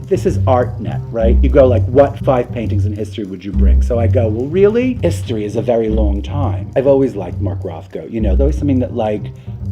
This is artnet, right? You go like, what 5 paintings in history would you bring? So I go, well, really? History is a very long time. I've always liked Mark Rothko. There's always something that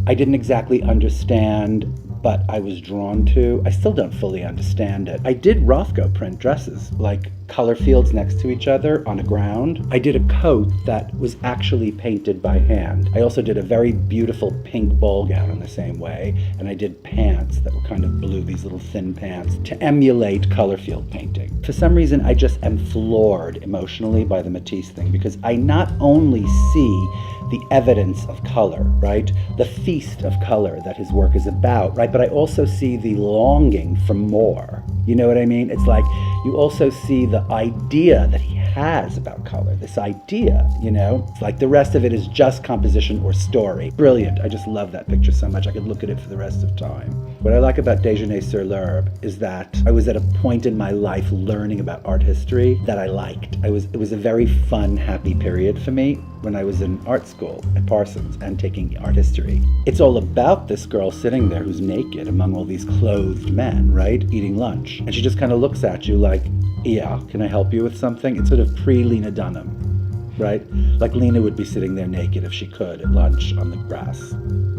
I didn't exactly understand, but I was drawn to. I still don't fully understand it. I did Rothko print dresses, like color fields next to each other on a ground. I did a coat that was actually painted by hand. I also did a very beautiful pink ball gown in the same way, and I did pants that were kind of blue, these little thin pants, to emulate color field painting. For some reason, I just am floored emotionally by the Matisse thing, because I not only see the evidence of color, right? The feast of color that his work is about, right? But I also see the longing for more. You know what I mean? It's like you also see the idea that he has about color, this idea, It's like the rest of it is just composition or story. Brilliant. I just love that picture so much. I could look at it for the rest of time. What I like about Déjeuner sur l'herbe is that I was at a point in my life learning about art history that I liked. It was a very fun, happy period for me when I was in art school at Parsons and taking art history. It's all about this girl sitting there who's naked among all these clothed men, right? Eating lunch. And she just kind of looks at you like, yeah, can I help you with something? It's sort of pre-Lena Dunham, right? Like Lena would be sitting there naked if she could at lunch on the grass.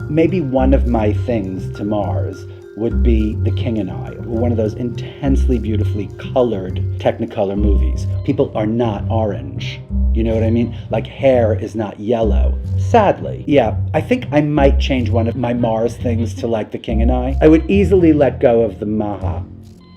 Maybe one of my things to Mars would be The King and I, one of those intensely beautifully colored Technicolor movies. People are not orange. You know what I mean? Like hair is not yellow. Sadly. Yeah, I think I might change one of my Mars things to like The King and I. I would easily let go of the Maha.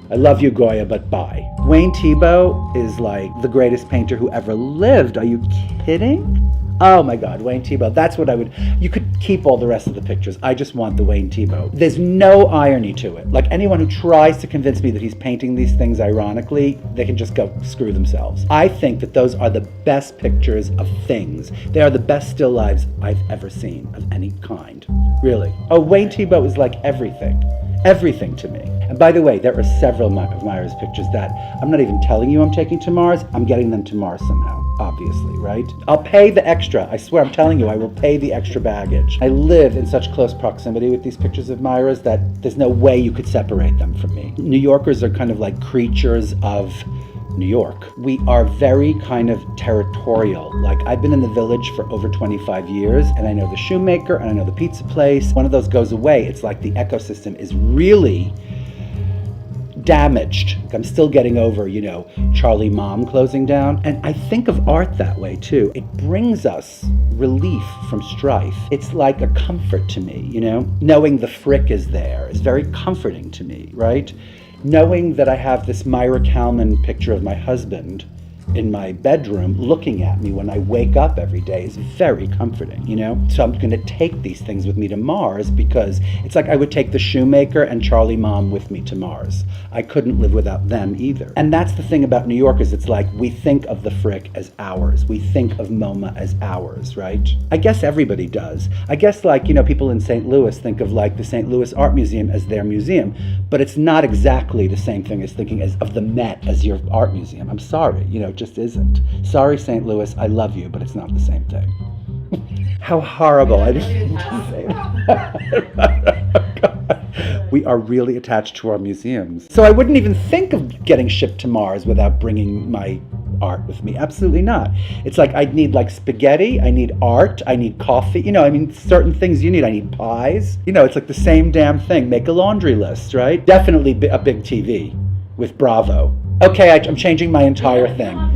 I love you, Goya, but bye. Wayne Thiebaud is like the greatest painter who ever lived. Are you kidding? Oh my God, Wayne Thiebaud. That's what I would. You could keep all the rest of the pictures. I just want the Wayne Thiebaud. There's no irony to it. Like anyone who tries to convince me that he's painting these things ironically, they can just go screw themselves. I think that those are the best pictures of things. They are the best still lives I've ever seen of any kind. Really. Oh, Wayne Thiebaud is like everything. Everything to me. And by the way, there are several of Myra's pictures that I'm not even telling you I'm taking to Mars. I'm getting them to Mars somehow, obviously, right? I'll pay the extra. I swear, I'm telling you, I will pay the extra baggage. I live in such close proximity with these pictures of Myra's that there's no way you could separate them from me. New Yorkers are kind of like creatures of New York. We are very kind of territorial. Like I've been in the Village for over 25 years and I know the shoemaker and I know the pizza place. One of those goes away. It's like the ecosystem is really damaged. I'm still getting over, Charlie Mom closing down. And I think of art that way too. It brings us relief from strife. It's like a comfort to me, Knowing the Frick is there is very comforting to me, right? Knowing that I have this Myra Kalman picture of my husband in my bedroom looking at me when I wake up every day is very comforting, So I'm going to take these things with me to Mars because it's like I would take the shoemaker and Charlie Mom with me to Mars. I couldn't live without them either. And that's the thing about New Yorkers. It's like we think of the Frick as ours. We think of MoMA as ours, right? I guess everybody does. I guess people in St. Louis think of like the St. Louis Art Museum as their museum, but it's not exactly the same thing as thinking of the Met as your art museum. I'm sorry, it just isn't. Sorry, St. Louis, I love you, but it's not the same thing. How horrible. I didn't say that. We are really attached to our museums. So I wouldn't even think of getting shipped to Mars without bringing my art with me. Absolutely not. It's like I'd need like spaghetti, I need art, I need coffee, certain things you need. I need pies. It's like the same damn thing. Make a laundry list, right? Definitely a big TV with Bravo. Okay, I'm changing my entire thing.